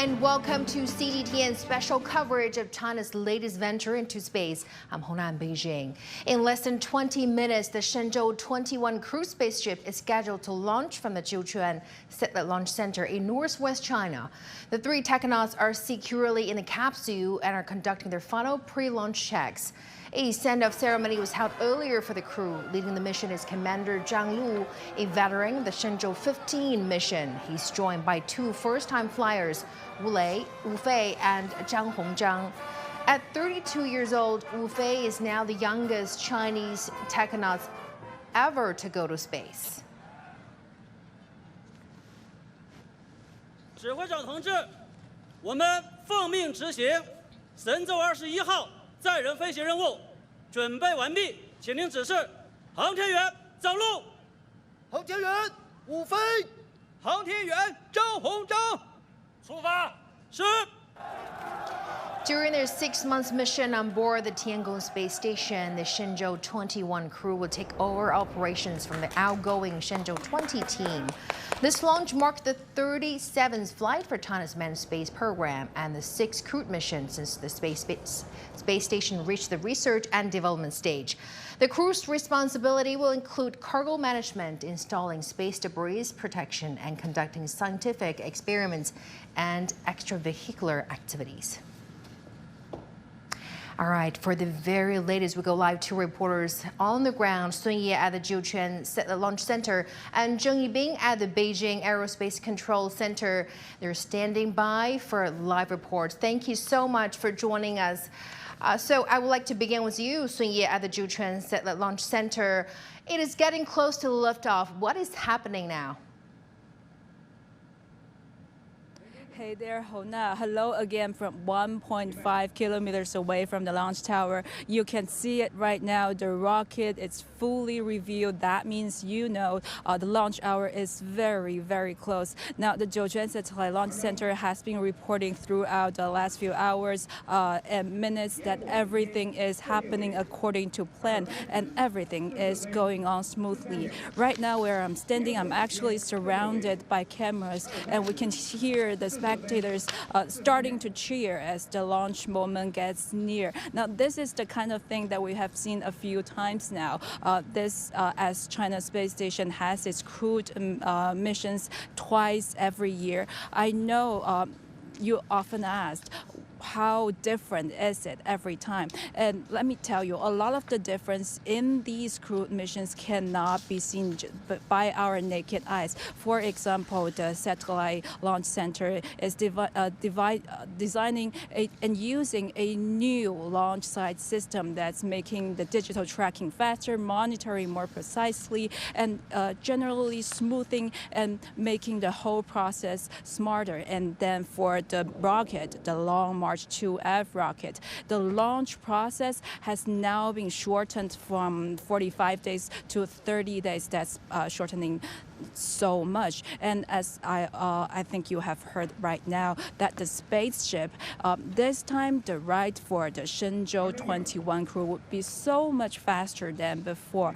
and welcome to CGTN special coverage of China's latest venture into space. I'm Hongnan in Beijing. In less than 20 minutes, the Shenzhou-21 cruise spaceship is scheduled to launch from the Jiuquan Satellite Launch Center in northwest China. The three technonauts are securely in the capsule and are conducting their final pre-launch checks. A send-off ceremony was held earlier for the crew. Leading the mission is Commander Zhang Lu, a veteran of the Shenzhou-21 mission. He's joined by two first-time flyers, Fei and Zhang Hongzhang. At 32 years old, Fei is now the youngest Chinese technonaut ever to go to space. 指挥长同志，我们奉命执行神舟21号 载人飞行任务准备完毕，请您指示航天员张路、航天员武飞、航天员张鸿章出发。是。 During their 6-month mission on board the Tianhe space station, the Shenzhou-21 crew will take over operations from the outgoing Shenzhou-20 team. This launch marked the 37th flight for China's manned space program and the 6th crewed mission since the space station reached the research and development stage. The crew's responsibility will include cargo management, installing space debris protection, and conducting scientific experiments and extravehicular activities. All right, for the very latest, we go live to reporters on the ground, Sun Ye at the Jiuquan Satellite Launch Center and Zheng Yibing at the Beijing Aerospace Control Center. They're standing by for live reports. Thank you so much for joining us. So I would like to begin with you, Sun Ye at the Jiuquan Satellite Launch Center. It is getting close to liftoff. What is happening now? Hey there, Hona. Hello again from 1.5 kilometers away from the launch tower. You can see it right now. The rocket is fully revealed. That means the launch hour is very, very close. Now, the Jiuquan Satellite Launch Center has been reporting throughout the last few hours and minutes that everything is happening according to plan and everything is going on smoothly. Right now, where I'm standing, I'm actually surrounded by cameras, and we can hear the spectators starting to cheer as the launch moment gets near. Now, this is the kind of thing that we have seen a few times now. As China's space station has its crewed missions twice every year. I know you often asked, how different is it every time? And let me tell you, a lot of the difference in these crewed missions cannot be seen by our naked eyes. For example, the Satellite Launch Center is designing and using a new launch site system that's making the digital tracking faster, monitoring more precisely, and generally smoothing and making the whole process smarter. And then for the rocket, the Long March 2F rocket, the launch process has now been shortened from 45 days to 30 days. That's shortening so much. And as I think you have heard right now, that the spaceship, this time the ride for the Shenzhou-21 crew would be so much faster than before.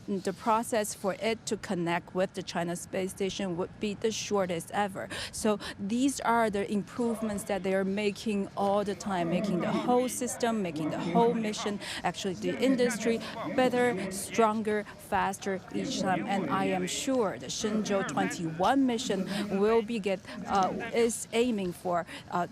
The process for it to connect with the China space station would be the shortest ever. So these are the improvements that they are making all the time, making the whole system, making the whole mission, actually the industry, better, stronger, faster each time. And I am sure the Shenzhou-21 mission will is aiming for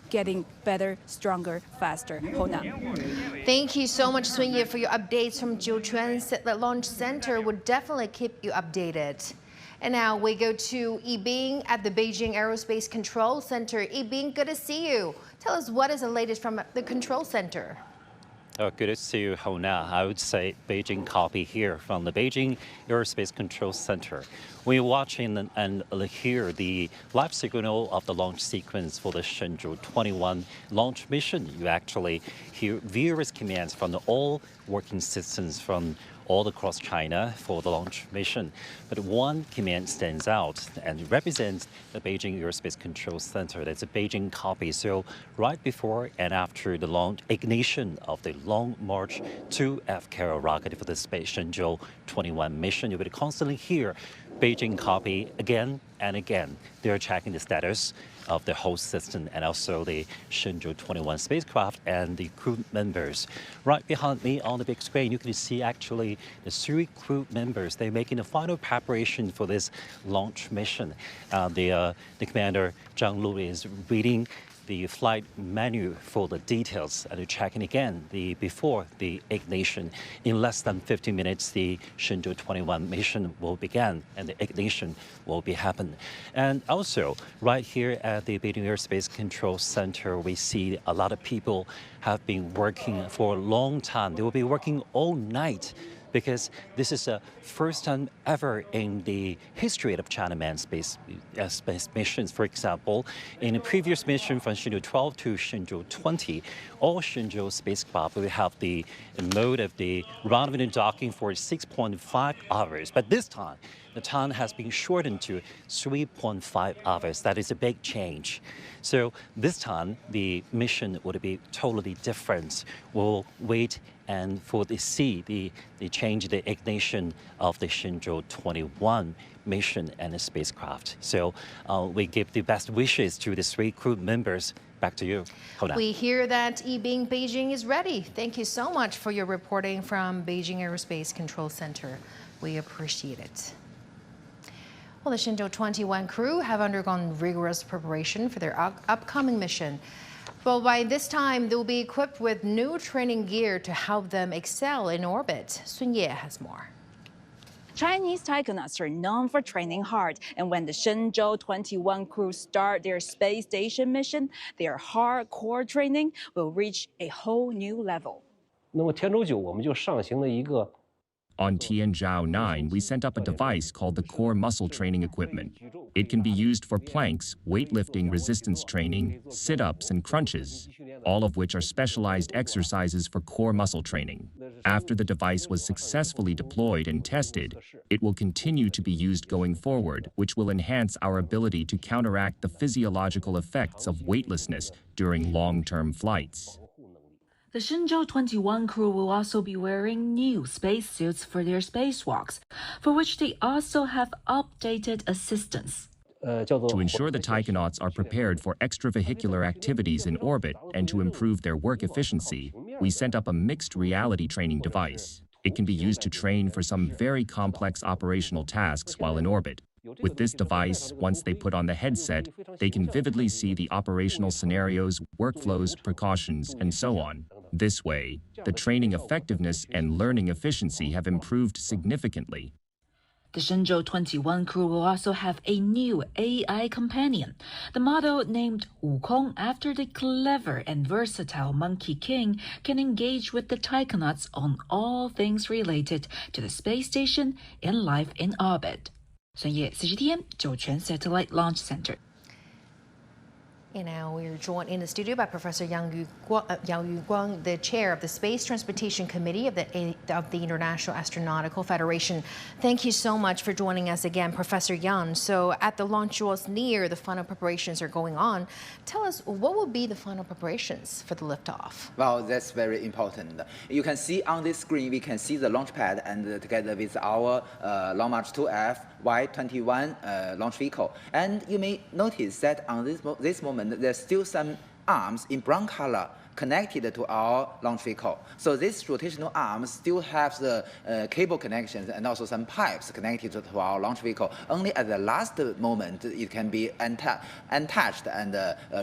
getting better, stronger, faster. Hona. Thank you so much, Sun Ye, for your updates from Jiuquan Satellite Launch Center. We'll definitely keep you updated. And now we go to Yibing at the Beijing Aerospace Control Center. Yibing, good to see you. Tell us what is the latest from the control center. Oh, good to see you, Hona. I would say Beijing copy here from the Beijing Aerospace Control Center. We're watching and hear the live signal of the launch sequence for the Shenzhou-21 launch mission. You actually hear various commands from all working systems from all across China for the launch mission. But one command stands out and represents the Beijing Aerospace Control Center. That's a Beijing copy. So right before and after the launch ignition of the Long March 2F carrier rocket for the space Shenzhou-21 mission, you will constantly hear Beijing copy again and again. They're checking the status of the whole system and also the Shenzhou-21 spacecraft and the crew members. Right behind me on the big screen, you can see actually the 3 crew members. They're making the final preparation for this launch mission. The commander, Zhang Lu, is reading the flight menu for the details and checking again before the ignition. In less than 50 minutes, the Shenzhou-21 mission will begin and the ignition will be happen. And also, right here at the Beijing Airspace Control Center, we see a lot of people have been working for a long time. They will be working all night because this is the first time ever in the history of China manned space missions. For example, in a previous mission from Shenzhou-12 to Shenzhou-20, all Shenzhou spacecraft will have the mode of the rendezvous and docking for 6.5 hours. But this time, the time has been shortened to 3.5 hours. That is a big change. So this time, the mission would be totally different. We'll wait and see the change, the ignition of the Shenzhou-21 mission and the spacecraft. So we give the best wishes to the 3 crew members. Back to you, Hona. We hear that eBeing Beijing is ready. Thank you so much for your reporting from Beijing Aerospace Control Center. We appreciate it. Well, the Shenzhou-21 crew have undergone rigorous preparation for their upcoming mission. Well, by this time, they'll be equipped with new training gear to help them excel in orbit. Sun Ye has more. Chinese taikonauts are known for training hard, and when the Shenzhou-21 crew start their space station mission, their hardcore training will reach a whole new level. 那么天舟9我们就上行了一个 On Tianhe-9, we sent up a device called the Core Muscle Training Equipment. It can be used for planks, weightlifting resistance training, sit-ups, and crunches, all of which are specialized exercises for core muscle training. After the device was successfully deployed and tested, it will continue to be used going forward, which will enhance our ability to counteract the physiological effects of weightlessness during long-term flights. The Shenzhou-21 crew will also be wearing new spacesuits for their spacewalks, for which they also have updated assistance. To ensure the taikonauts are prepared for extravehicular activities in orbit and to improve their work efficiency, we sent up a mixed reality training device. It can be used to train for some very complex operational tasks while in orbit. With this device, once they put on the headset, they can vividly see the operational scenarios, workflows, precautions, and so on. This way, the training effectiveness and learning efficiency have improved significantly. The Shenzhou-21 crew will also have a new AI companion. The model, named Wukong after the clever and versatile Monkey King, can engage with the taikonauts on all things related to the space station and life in orbit. Sun Ye, CGTN, Jiuquan Satellite Launch Center. And now we're joined in the studio by Professor Yang Yuguang, the chair of the Space Transportation Committee of the International Astronautical Federation. Thank you so much for joining us again, Professor Yang. So at the launch was near, the final preparations are going on. Tell us, what will be the final preparations for the liftoff? Well, that's very important. You can see on this screen, we can see the launch pad and together with our Long March 2F Y-21 launch vehicle. And you may notice that on this moment, there's still some arms in brown color connected to our launch vehicle. So these rotational arms still have the cable connections and also some pipes connected to our launch vehicle. Only at the last moment it can be untouched and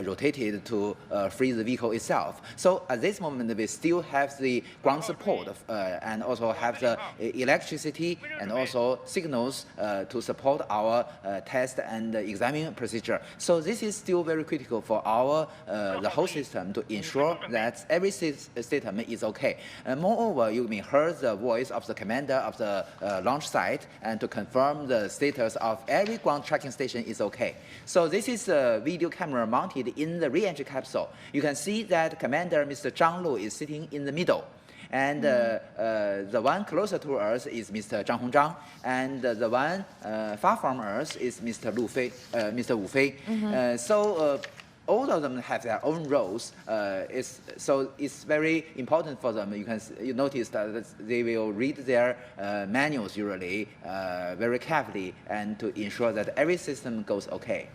rotated to free the vehicle itself. So at this moment we still have the ground support and also have the electricity and also signals to support our test and examining procedure. So this is still very critical for our the whole system to ensure that every system is okay. And moreover, you may hear the voice of the commander of the launch site and to confirm the status of every ground tracking station is okay. So this is a video camera mounted in the re-entry capsule. You can see that Commander Mr. Zhang Lu is sitting in the middle. And the one closer to us is Mr. Zhang Hongzhang, and the one far from us is Mr. Wu Fei. So all of them have their own roles. So it's very important for them. You notice that they will read their manuals usually very carefully and to ensure that every system goes okay.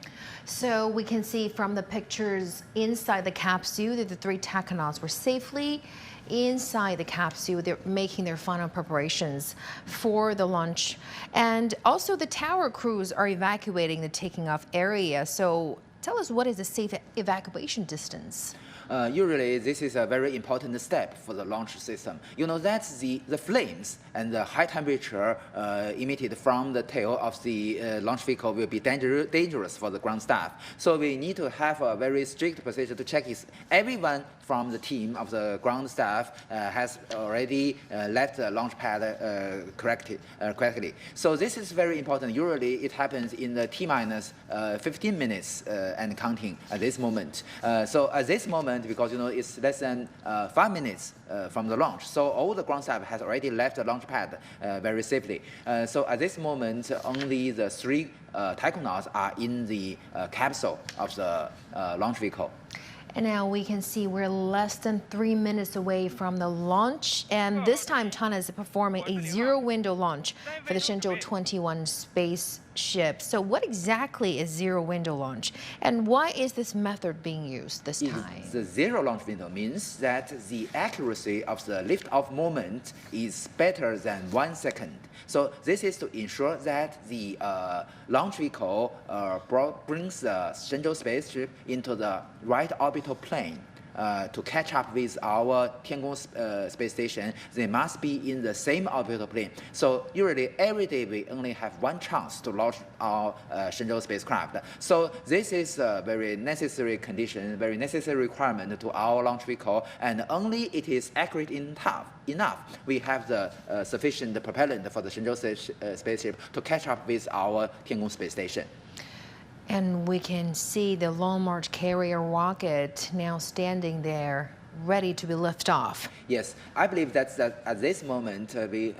So we can see from the pictures inside the capsule that the 3 tachonauts were safely inside the capsule. They're making their final preparations for the launch. And also the tower crews are evacuating the taking off area. So tell us, what is the safe evacuation distance? Usually, this is a very important step for the launch system. You know that the flames and the high temperature emitted from the tail of the launch vehicle will be dangerous for the ground staff. So we need to have a very strict procedure to check if everyone from the team of the ground staff has already left the launch pad correctly. So this is very important. Usually, it happens in the T-minus 15 minutes and counting at this moment. So at this moment, because it's less than 5 minutes from the launch, so all the ground staff has already left the launch pad very safely. So at this moment, only the 3 tachonauts are in the capsule of the launch vehicle. And now we can see we're less than 3 minutes away from the launch. And this time, Tianhe is performing a zero-window launch for the Shenzhou-21 spaceship. So what exactly is zero-window launch? And why is this method being used this time? The zero launch window means that the accuracy of the lift-off moment is better than 1 second. So this is to ensure that the launch vehicle brings the Shenzhou spaceship into the right orbital plane. To catch up with our Tianhe space station, they must be in the same orbital plane. So usually every day we only have 1 chance to launch our Shenzhou spacecraft. So this is a very necessary condition, very necessary requirement to our launch vehicle, and only it is accurate enough. We have the sufficient propellant for the Shenzhou spaceship to catch up with our Tianhe space station. And we can see the Long March carrier rocket now standing there, ready to be lifted off. Yes, I believe that at this moment we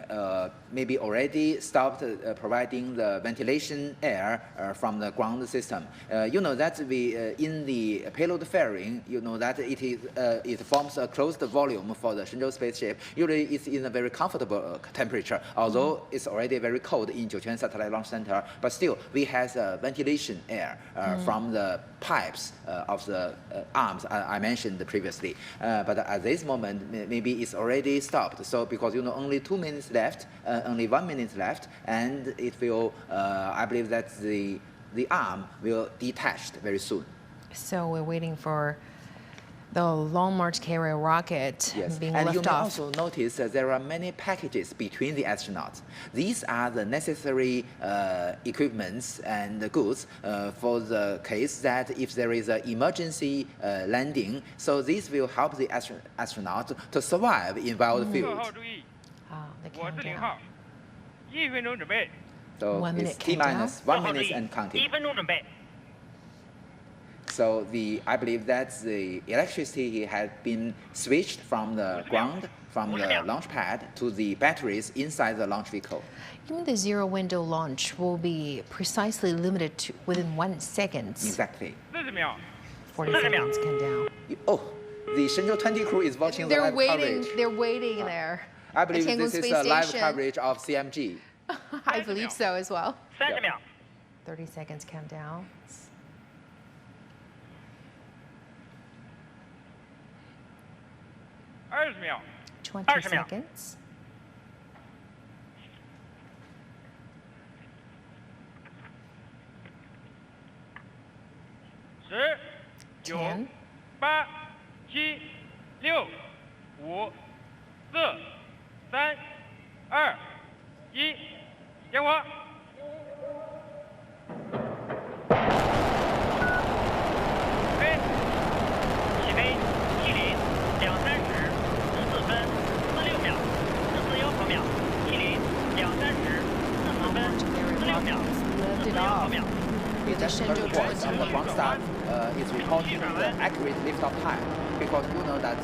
maybe already stopped providing the ventilation air from the ground system. You know that we in the payload fairing, you know that it forms a closed volume for the Shenzhou spaceship. Usually it's in a very comfortable temperature, although it's already very cold in Jiuquan Satellite Launch Center. But still, we have ventilation air from the pipes of the arms I mentioned previously. But at this moment, maybe it's already stopped. So because only 2 minutes left, only 1 minute left, and it will. I believe that the arm will detach very soon. So we're waiting for the Long March carrier rocket being lifted off. And you may also notice that there are many packages between the astronauts. These are the necessary equipments and goods for the case that if there is an emergency landing, so this will help the astronaut to survive in wild field. The countdown. So 1 minute it's T-minus 1 minute and counting. So I believe that the electricity had been switched from the ground, from the launch pad, to the batteries inside the launch vehicle. Even the zero window launch will be precisely limited to within 1 second. Exactly. 40 seconds countdown. Oh, the Shenzhou-20 crew is watching the live coverage. They're waiting there. I believe this is a live coverage of CMG. I believe so as well. 30 秒。 30 seconds countdown. 20秒。 20 seconds. 10、 10, 8、7、6、5、4、3、2、1，点火。起飞，T0，230，14分46秒，441毫秒，T0，230，14分46秒，441毫秒。 The Shenzhou voice of the ground staff is reporting the accurate liftoff time because you know that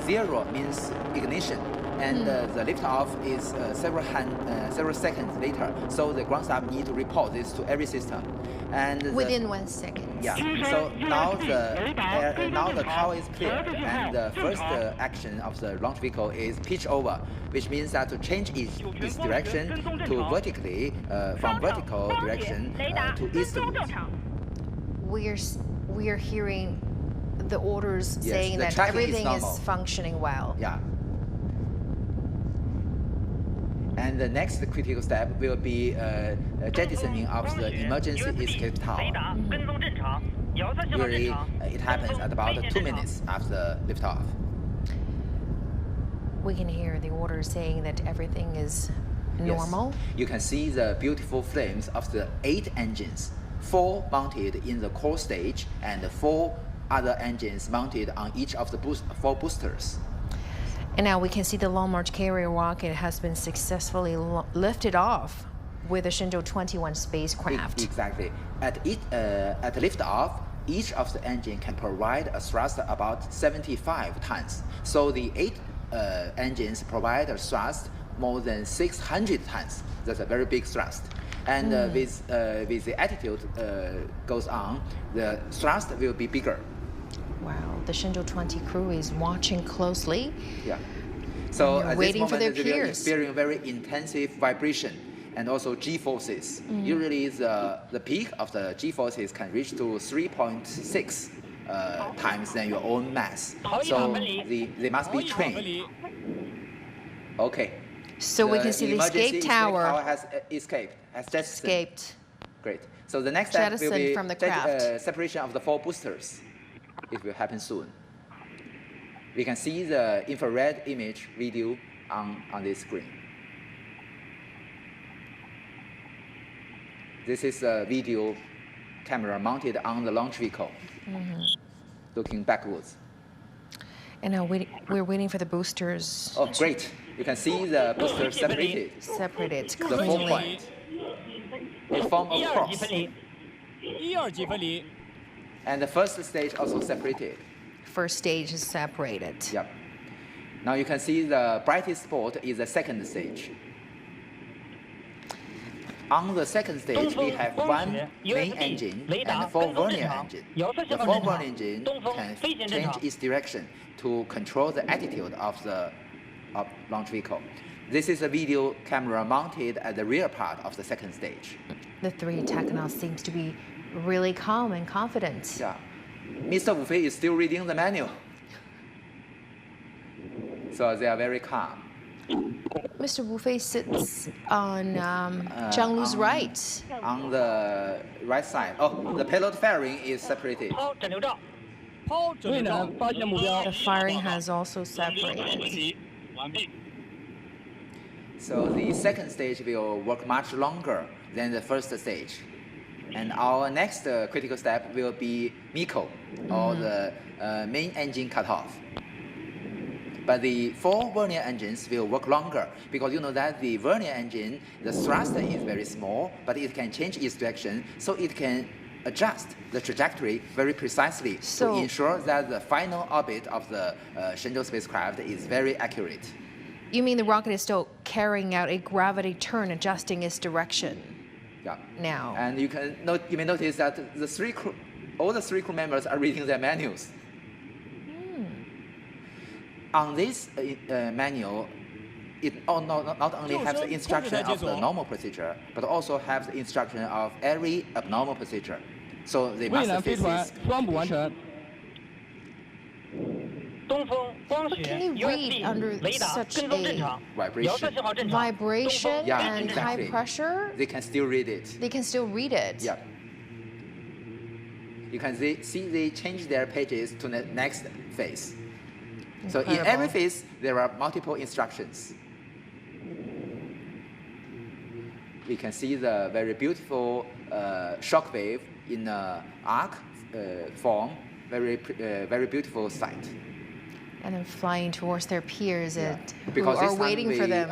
0 means ignition and the liftoff is several seconds later. So the ground staff need to report this to every system. And Within 1 second. Yeah. So now the tower is clear, and the first action of the launch vehicle is pitch over, which means that to change its direction to vertically from vertical direction to eastward. We're hearing the orders saying that everything is functioning well. Yeah. And the next critical step will be jettisoning of the emergency escape tower. Usually, it happens at about 2 minutes after liftoff. We can hear the order saying that everything is normal. Yes. You can see the beautiful flames of the 8 engines, 4 mounted in the core stage and 4 other engines mounted on each of the 4 boosters. And now we can see the Long March carrier rocket has been successfully lifted off with the Shenzhou-21 spacecraft. Exactly. At liftoff, each of the engine can provide a thrust about 75 tons. So the 8 engines provide a thrust more than 600 tons. That's a very big thrust. And with the attitude goes on, the thrust will be bigger. Wow, the Shenzhou-20 crew is watching closely. Yeah. So at waiting this for their moment, they will peers. experience very intensive vibration and also G-forces. Usually the peak of the G-forces can reach to 3.6 times than your own mass. So they must be trained. Okay. So we can see the escape tower has escaped. Great. So the next step will Jettisoned be from the craft. separation of the 4 boosters. It will happen soon. We can see the infrared image video on this screen. This is a video camera mounted on the launch vehicle, looking backwards. And now we're waiting for the boosters. Oh, great. You can see the boosters separated. Separated The 4 cleanly. point. It forms a cross. And the first stage also separated. First stage is separated. Yep. Now you can see the brightest spot is the second stage. On the second stage, we have 1 main engine and 4 vernier engines. The 4 vernier engine can change its direction to control the attitude of the launch vehicle. This is a video camera mounted at the rear part of the second stage. The 3 technauts seems to be really calm and confident. Yeah. Mr. Wu Fei is still reading the manual. So they are very calm. Mr. Wu Fei sits on Zhang Lu's right. On the right side. Oh, the payload fairing is separated. The firing has also separated. So the second stage will work much longer than the first stage. And our next critical step will be MECO, or the main engine cutoff. But the 4 vernier engines will work longer, because you know that the vernier engine, the thrust is very small, but it can change its direction, so it can adjust the trajectory very precisely to ensure that the final orbit of the Shenzhou spacecraft is very accurate. You mean the rocket is still carrying out a gravity turn, adjusting its direction? Yeah. Now. And you may notice that all the 3 crew members are reading their manuals. On this manual, it not only has the instruction of the normal procedure, but also has the instruction of every abnormal procedure. So they must face this. What can you read under such a vibration and high pressure? They can still read it. They can still read it. Yeah. You can see they change their pages to the next phase. So in every phase, there are multiple instructions. We can see the very beautiful shock wave in arc form, very beautiful sight. And then flying towards their peers who because are waiting for them.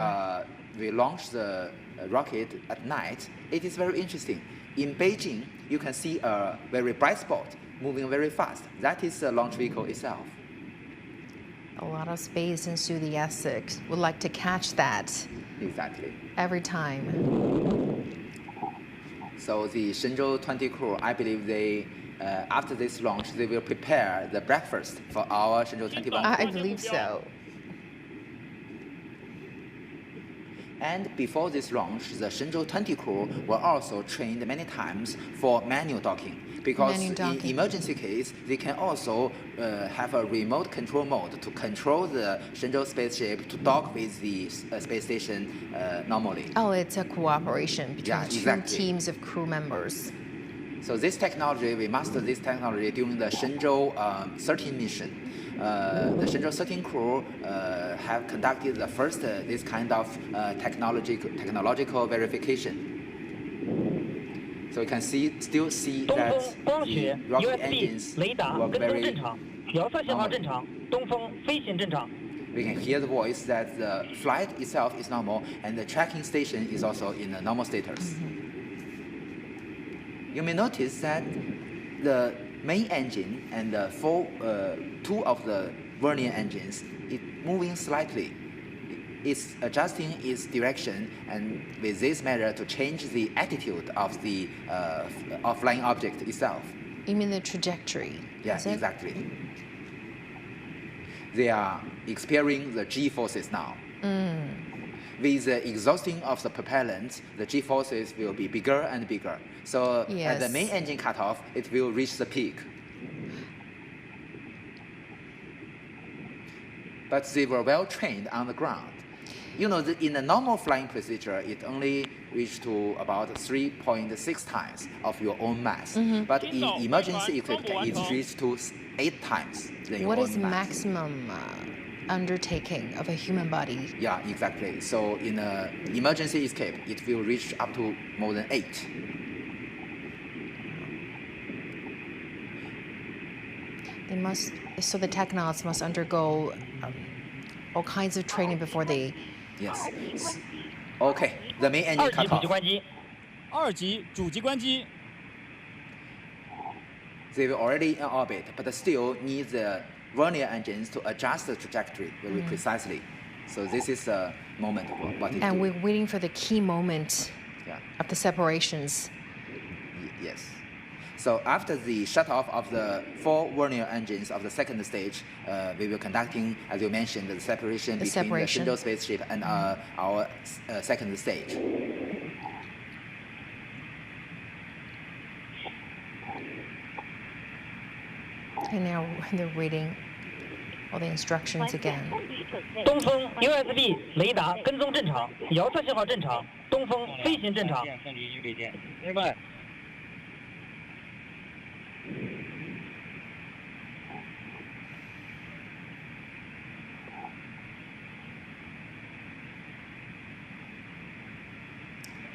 We launched the rocket at night. It is very interesting. In Beijing, you can see a very bright spot moving very fast. That is the launch vehicle itself. A lot of space enthusiasts would like to catch that. Exactly. Every time. So the Shenzhou-20 crew, I believe they, after this launch, they will prepare the breakfast for our Shenzhou-21 crew. I believe so. And before this launch, the Shenzhou-20 crew were also trained many times for manual docking. Because in emergency case, they can also have a remote control mode to control the Shenzhou spaceship to dock with the space station normally. Oh, it's a cooperation between two teams of crew members. So this technology, we mastered this technology during the Shenzhou-13 mission. The Shenzhou-13 crew have conducted the first this kind of technological verification. So you can still see that the rocket engines work very normal. We can hear the voice that the flight itself is normal and the tracking station is also in a normal status. You may notice that the main engine and the two of the vernier engines is moving slightly. It's adjusting its direction, and with this measure to change the attitude of the flying object itself. You mean the trajectory? Yes, exactly. They are experiencing the G-forces now. With the exhausting of the propellant, the G-forces will be bigger and bigger. So at the main engine cutoff, it will reach the peak. But they were well trained on the ground. You know, in the normal flying procedure, it only reached to about 3.6 times of your own mass. But in emergency equipment, it reached to 8 times than your own mass. What is maximum undertaking of a human body? Yeah, exactly. So in an emergency escape, it will reach up to more than 8. So the technauts must undergo all kinds of training before they. Yes. Okay. The main engine cut off. 2级主机关机。 They were already in orbit, but still need the vernier engines to adjust the trajectory very precisely. So this is a moment of what it And we're waiting for the key moment of the separations. Yes. So after the shut-off of the 4 vernier engines of the second stage, we will conducting, as you mentioned, the separation between the Shenzhou spaceship and our second stage. And now they're reading all the instructions again. 东风 USB 雷达跟踪正常，遥测信号正常，东风飞行正常。明白。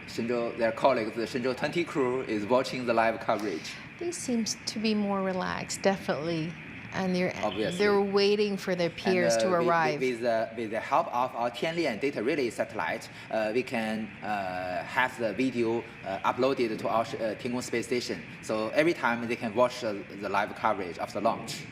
Shenzhou, their colleagues, the Shenzhou-20 crew, is watching the live coverage. They seem to be more relaxed, definitely, and they're waiting for their peers to arrive. With the help of our Tianhe data relay satellite, we can have the video uploaded to our Tiangong space station. So every time they can watch the live coverage of the launch.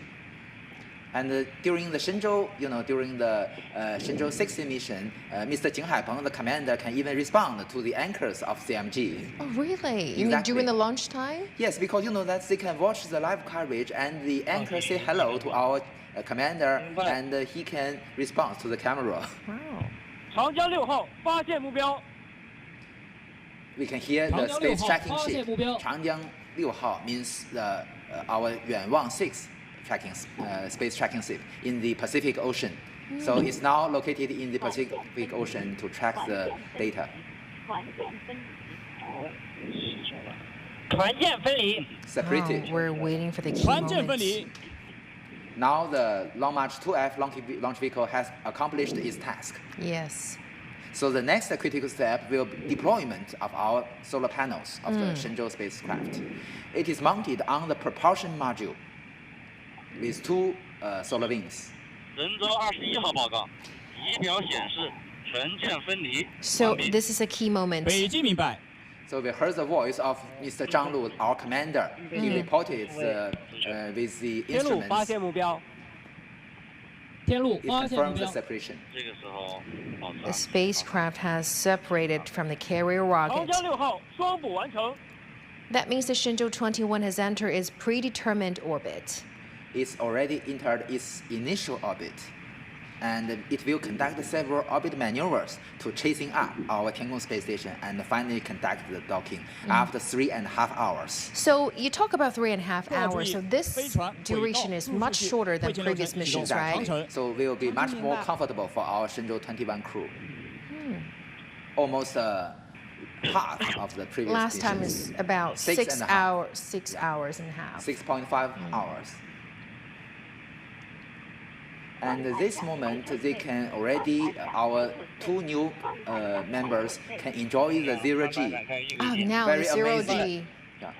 And during the Shenzhou, during the Shenzhou 16 mission, Mr. Jing Haipeng, the commander, can even respond to the anchors of CMG. Oh, really? Exactly. You mean during the launch time? Yes, because that they can watch the live coverage and the anchor say hello to our commander, and he can respond to the camera. Wow. 长江6号发现目标。 We can hear the space tracking ship. 长江6号 means our Yuanwang 6. Space tracking ship in the Pacific Ocean. So it's now located in the Pacific Ocean to track the data. 团建分离。 Separated. We're waiting for the key moment. Now the Long March 2F launch vehicle has accomplished its task. Yes. So the next critical step will be deployment of our solar panels of the Shenzhou spacecraft. It is mounted on the propulsion module with 2 solar wings. 神舟21号报告，仪表显示全舰分离。 So this is a key moment. 北京明白。 So we heard the voice of Mr. Zhang Lu, our commander. He reported with the 天路发 instruments. 现目标。 It confirmed the separation. 这个时候， The spacecraft has separated from the carrier 长 rocket. 江6号双补完成。That means the Shenzhou-21 has entered its predetermined orbit. It's already entered its initial orbit, and it will conduct several orbit maneuvers to chasing up our Tiangong space station and finally conduct the docking after 3.5 hours. So you talk about 3.5 hours, so this duration is much shorter than previous missions, right? So we will be much more comfortable for our Shenzhou-21 crew. Almost half of the previous Last time missions. is about 6 hours, 6 hours and a half. 6.5 hours. And at this moment, they can already, our 2 new members can enjoy the 0G. Oh, now Very the 0G. amazing. Yeah.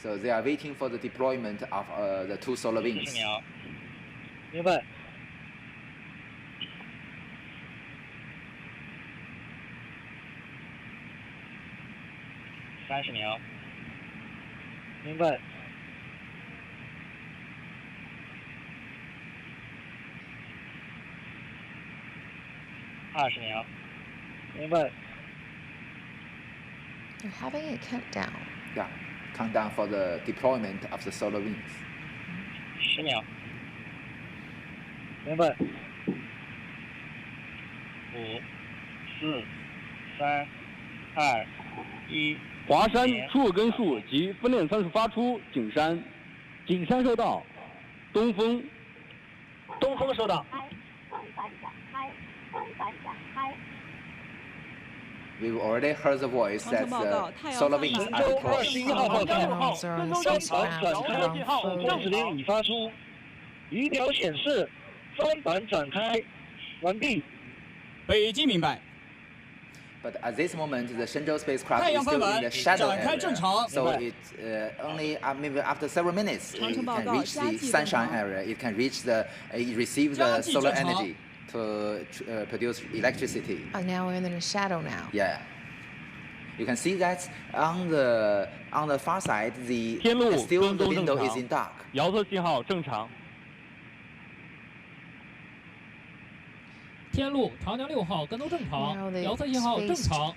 So they are waiting for the deployment of the 2 solar wings. 明白。30秒。明白。20秒。明白。 They're having a countdown. Yeah, countdown for the deployment of the solar wings. 10秒。明白。5、4、3、2、1。 华山初根数及分链参数发出，景山，景山收到，东风，东风收到。 We've already heard the voice that the solar wings are deployed. 21号报告，郑州正常小车信号正指令已发出，仪表显示帆板展开，完毕。北京明白。 But at this moment, the Shenzhou spacecraft is still in the shadow area, so it only maybe after several minutes it can reach the sunshine area. It can reach it receives the solar energy to produce electricity. Oh, now we're in the shadow now. Yeah, you can see that on the far side, still the window is in dark. 遥测信号正常。 天路长江6号跟踪正常，遥测信号正常。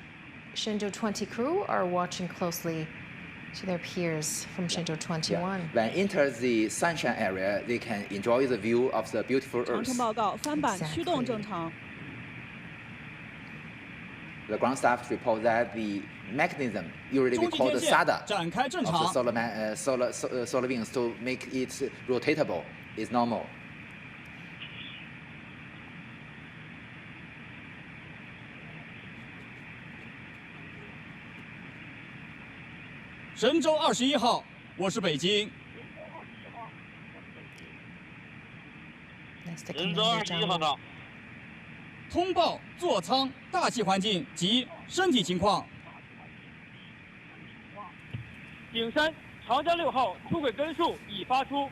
Shenzhou-20 crew are watching closely to their peers from Shenzhou-21. Yeah. When enters the sunshine area, they can enjoy the view of the beautiful 长 Earth. 程报告，帆板驱动正常。 The ground staff report that the mechanism, usually we call the SADA, of the solar wings to make it rotatable, is normal. 神舟21号，我是北京。神舟21号到。通报座舱大气环境及身体情况。景山长江6号出轨根数已发出。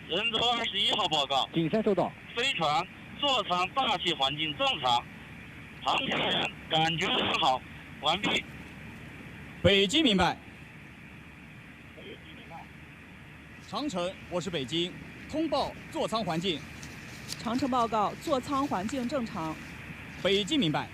神舟21号报告。景山收到。飞船座舱大气环境正常，航天员感觉很好，完毕。 北京明白。长城，我是北京，通报座舱环境。长城报告，座舱环境正常。北京明白。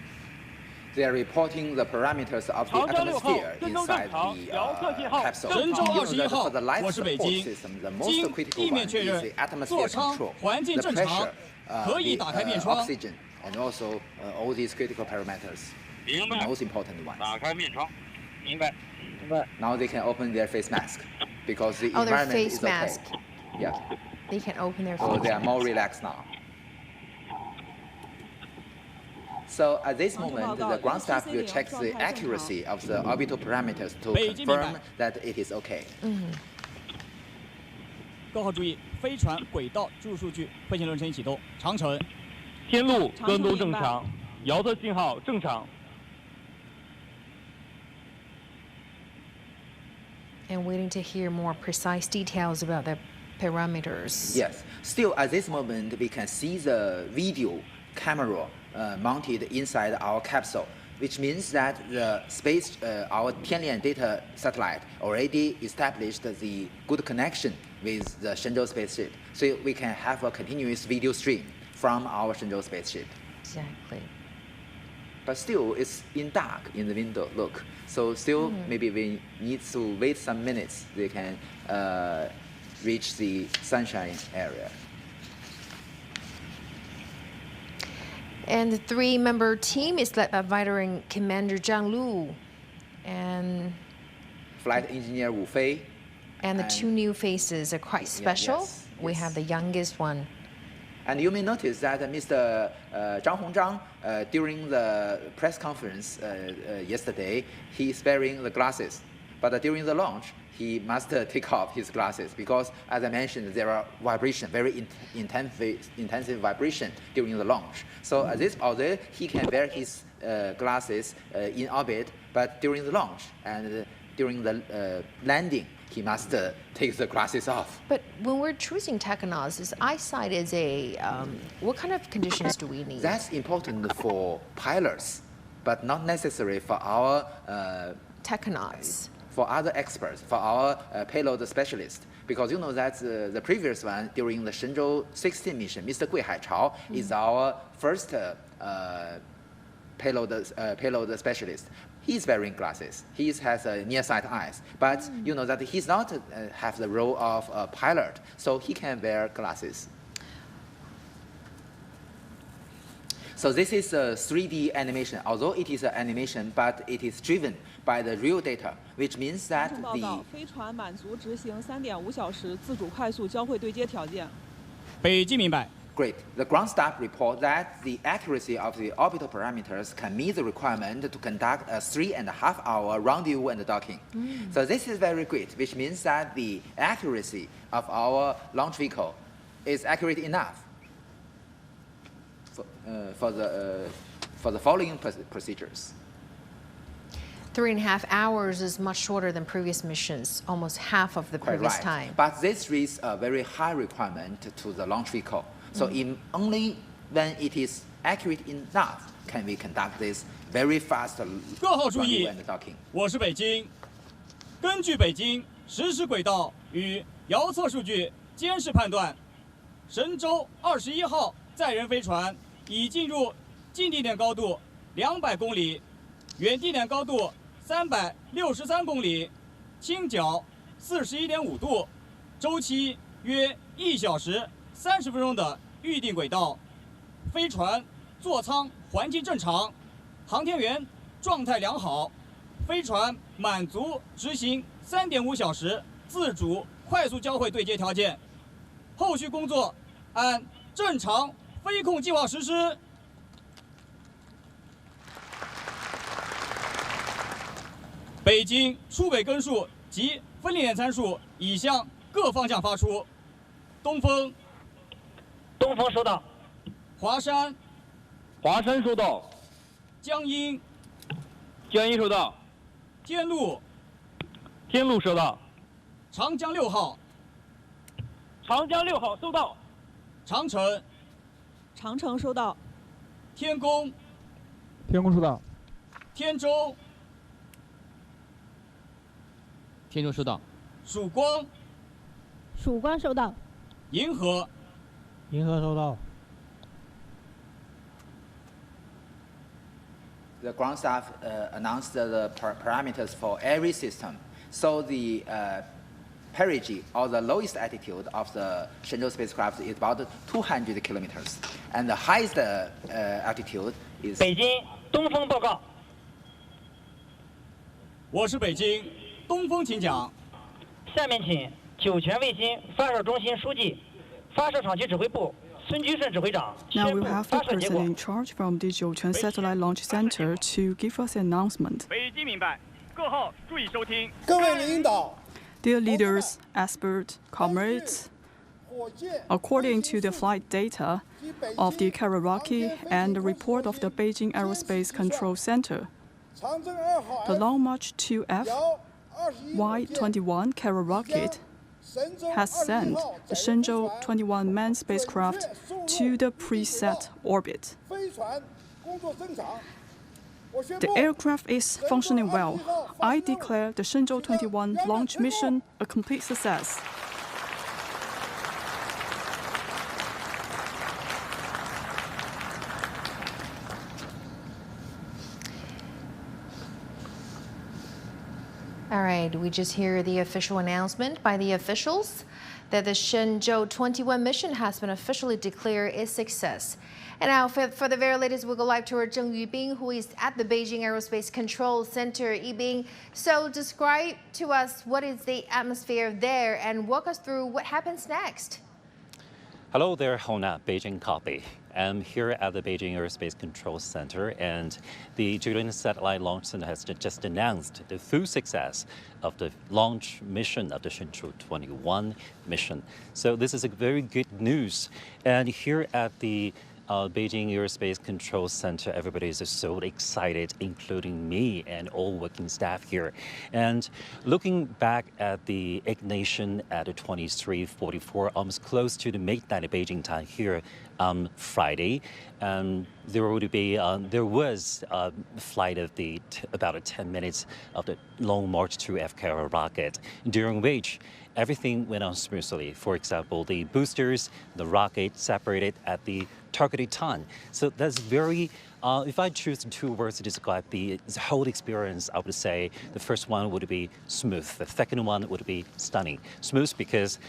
They are reporting the parameters of the atmosphere inside the capsule. 神舟21号， For the life 我是北京。 system, the most critical 地面 one 确 is 认 the atmosphere 座舱 control, 环境 the 正常 pressure, 可以打开面窗。 oxygen, and also all these critical parameters. 明白。 Most important ones. 打开面窗。明白。明白。 Now they can open their face mask because the their environment face is okay. mask. Yeah. They can open their So face they are more relaxed now. So at this moment, the ground staff will check the accuracy of the orbital parameters to confirm that it is okay. 各号注意，飞船轨道注入数据，飞行流程启动。长城，天路跟踪正常，遥测信号正常。 And waiting to hear more precise details about the parameters. Yes. Still, at this moment, we can see the video camera mounted inside our capsule, which means that the our Tianhe data satellite already established the good connection with the Shenzhou spaceship, so we can have a continuous video stream from our Shenzhou spaceship. Exactly. But still, it's in dark in the window, look. So still, maybe we need to wait some minutes. They can reach the sunshine area. And the three-member team is led by veteran Commander Zhang Lu and Flight engineer Wu Fei. And the two new faces are quite special. Yes. We have the youngest one. And you may notice that Mr. Zhang Hongzhang, during the press conference yesterday, he is wearing the glasses. But during the launch, he must take off his glasses because, as I mentioned, there are vibration, very intensive vibration during the launch. So although he can wear his glasses in orbit, but during the launch and during the landing, he must take the glasses off. But when we're choosing tachinauts, is eyesight is a, what kind of conditions do we need? That's important for pilots, but not necessary for our tachinauts. For other experts, for our payload specialists. Because you know that the previous one, during the Shenzhou-16 mission, Mr. Gui Haichao is our first payload specialist. He's wearing glasses. He has nearsight eyes. But you know that he's not have the role of a pilot, so he can wear glasses. So this is a 3D animation. Although it is an animation, but it is driven by the real data, which means that the 飞船满足执行3.5小时自主快速交会对接条件。北京明白。 Great. The ground staff report that the accuracy of the orbital parameters can meet the requirement to conduct a 3.5-hour rendezvous and docking. So this is very great, which means that the accuracy of our launch vehicle is accurate enough for the following procedures. 3.5 hours is much shorter than previous missions, almost half of the previous time. But this is a very high requirement to the launch vehicle. So only when it is accurate enough can we conduct this very fast rendezvous and docking. 我是北京，根据北京实时轨道与遥测数据监视判断，神舟21号载人飞船已进入近地点高度200公里，远地点高度363公里，倾角41.5度，周期约1小时30分钟的预定轨道，飞船座舱环境正常，航天员状态良好，飞船满足执行3.5小时自主快速交会对接条件，后续工作按正常飞控计划实施。北京出轨根数及分离点参数已向各方向发出。东风。 东风收到。华山。华山收到。江阴。江阴收到。天路。天路收到。长江6号。长江6号收到。长城。长城收到。天宫。天宫收到。天舟。天舟收到。曙光。曙光收到。银河。 银河收到。 The ground staff announced the parameters for every system. So the perigee, or the lowest altitude of the Shenzhou spacecraft, is about 200 kilometers, and the highest altitude is. 北京东风报告。我是北京东风，请讲。下面请酒泉卫星发射中心书记。 发射场区指挥部孙居顺指挥长 Now we have the person in charge from the Jiuquan Satellite Launch Center to give us an announcement. 北京明白，各号注意收听。各位领导 Dear leaders, experts, comrades, according to the flight data of the Kawasaki and the report of the Beijing Aerospace Control Center, the Long March 2F Y-21 Carrier rocket has sent the Shenzhou-21 manned spacecraft to the preset orbit. The aircraft is functioning well. I declare the Shenzhou-21 launch mission a complete success. All right, we just hear the official announcement by the officials that the Shenzhou-21 mission has been officially declared a success. And now for the very latest, we'll go live to our Zheng Yubing, who is at the Beijing Aerospace Control Center. Yubing, so describe to us what is the atmosphere there and walk us through what happens next. Hello there, Hona, Beijing copy. I'm here at the Beijing Aerospace Control Center, and the Jiuquan Satellite Launch Center has just announced the full success of the launch mission of the Shenzhou-21 mission. So this is a very good news. And here at the Beijing Aerospace Control Center, everybody is so excited, including me and all working staff here. And looking back at the ignition at 23:44, almost close to the midnight Beijing time here on Friday, there was a flight of about 10 minutes of the Long March 2 FCARA rocket, during which everything went on smoothly. For example, the boosters, the rocket separated at the targeted time. So that's very, if I choose two words to describe the whole experience, I would say the first one would be smooth. The second one would be stunning. Smooth because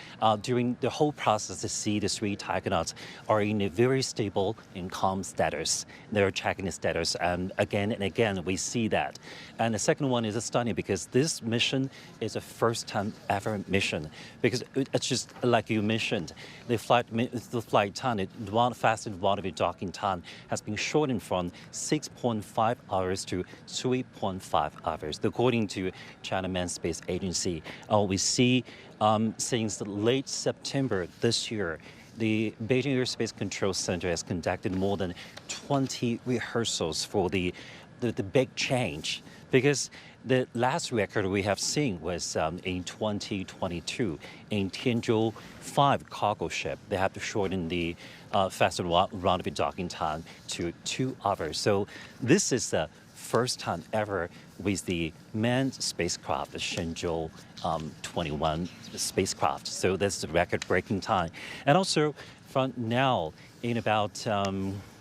during the whole process, to see the three taikonauts are in a very stable and calm status. They're checking the status, and again we see that. And the second one is stunning because this mission is a first time ever mission, because it's just like you mentioned, the flight time, the fast and rendezvous docking time has been shortened from 6.5 hours to 3.5 hours, according to China Manned Space Agency. We see since late September this year, the Beijing Aerospace Control Center has conducted more than 20 rehearsals for the big change, because the last record we have seen was in 2022 in Tianhe 5 cargo ship. They have to shorten the fast rendezvous docking time to 2 hours. So this is the first time ever with the manned spacecraft, the Shenzhou-21 spacecraft. So that's the record-breaking time. And also from now in about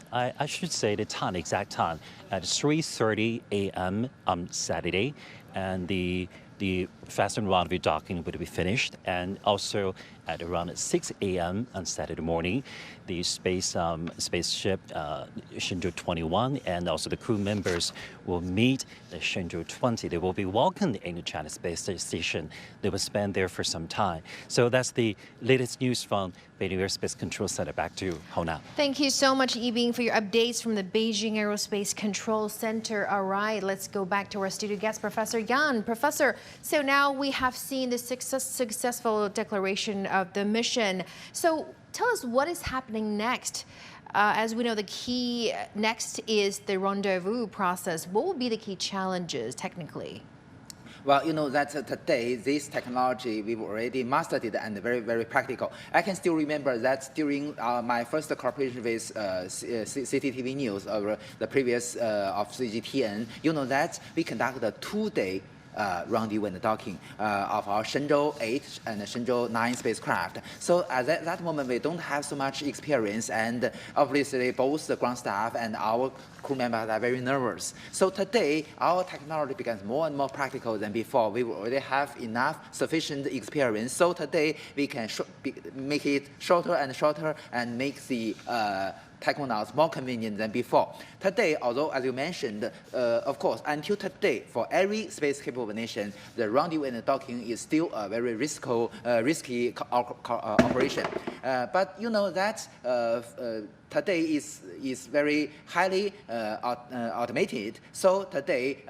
I should say the exact time, at 3:30 a.m. on Saturday, and the fast and rendezvous docking would be finished, and also at around 6 a.m. on Saturday morning, the spaceship Shenzhou-21 and also the crew members will meet the Shenzhou-20. They will be welcomed in the China Space Station. They will spend there for some time. So that's the latest news from Beijing Aerospace Control Center. Back to you, Hona. Thank you so much, Yibing, for your updates from the Beijing Aerospace Control Center. All right, let's go back to our studio guest, Professor Yan. Professor, so now we have seen the successful declaration of the mission. So tell us what is happening next. As we know, the key next is the rendezvous process. What will be the key challenges technically? Well, you know that today, this technology, we've already mastered it and very, very practical. I can still remember that during my first cooperation with CCTV News, or the previous of CGTN, you know that we conducted a 2-day rendezvous and docking of our Shenzhou-8 and Shenzhou-9 spacecraft. So at that moment, we don't have so much experience, and obviously both the ground staff and our crew members are very nervous. So today, our technology becomes more and more practical than before. We already have enough sufficient experience. So today, we can make it shorter and shorter and make the taikonauts more convenient than before. Today, although as you mentioned, of course, until today, for every space-capable nation, the rendezvous and docking is still a very risky operation. But you know that today is very highly automated. So today,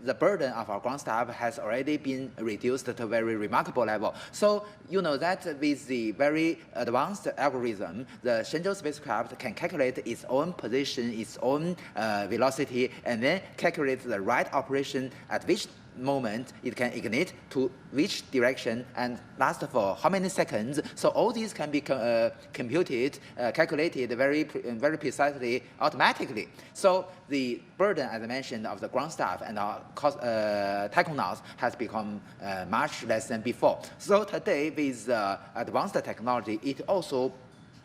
the burden of our ground staff has already been reduced to a very remarkable level. So you know that with the very advanced algorithm, the Shenzhou spacecraft can calculate its own position, its own velocity, and then calculate the right operation at which moment it can ignite to which direction and last for how many seconds. So all these can be computed, calculated very precisely, automatically. So the burden, as I mentioned, of the ground staff and our taikonauts has become much less than before. So today, with advanced technology, it also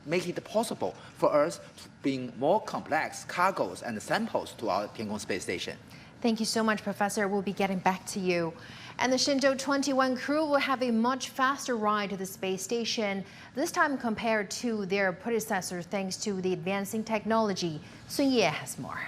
make it possible for us to bring more complex cargoes and samples to our Tianhe space station. Thank you so much, Professor. We'll be getting back to you. And the Shenzhou-21 crew will have a much faster ride to the space station, this time compared to their predecessor thanks to the advancing technology. Sun Ye has more.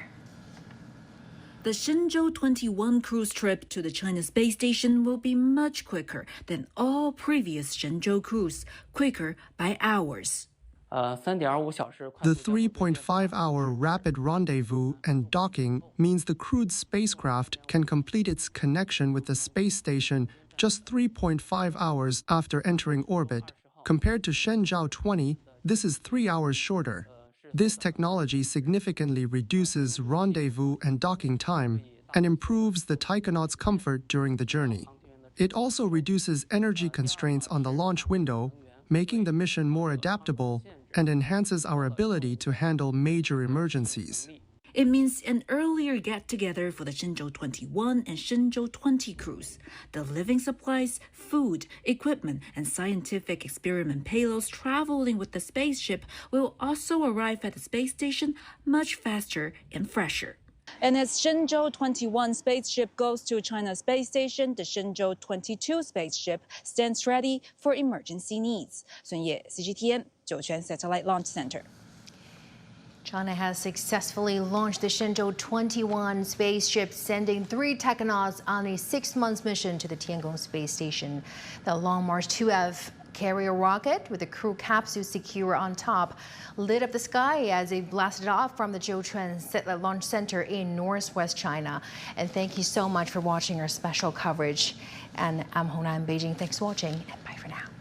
The Shenzhou-21 cruise trip to the China space station will be much quicker than all previous Shenzhou cruise, quicker by hours. The 3.5-hour rapid rendezvous and docking means the crewed spacecraft can complete its connection with the space station just 3.5 hours after entering orbit. Compared to Shenzhou-20, this is 3 hours shorter. This technology significantly reduces rendezvous and docking time and improves the taikonauts' comfort during the journey. It also reduces energy constraints on the launch window, making the mission more adaptable and enhances our ability to handle major emergencies. It means an earlier get-together for the Shenzhou-21 and Shenzhou-20 crews. The living supplies, food, equipment, and scientific experiment payloads traveling with the spaceship will also arrive at the space station much faster and fresher. And as Shenzhou-21 spaceship goes to China's space station, the Shenzhou-22 spaceship stands ready for emergency needs. Sun Ye, CGTN, Jiuquan Satellite Launch Center. China has successfully launched the Shenzhou-21 spaceship, sending 3 taikonauts on a 6-month mission to the Tianhe space station. The Long March 2F carrier rocket with a crew capsule secure on top lit up the sky as it blasted off from the Jiuquan Satellite Launch Center in northwest China. And thank you so much for watching our special coverage. And I'm Hongnan in Beijing. Thanks for watching, and bye for now.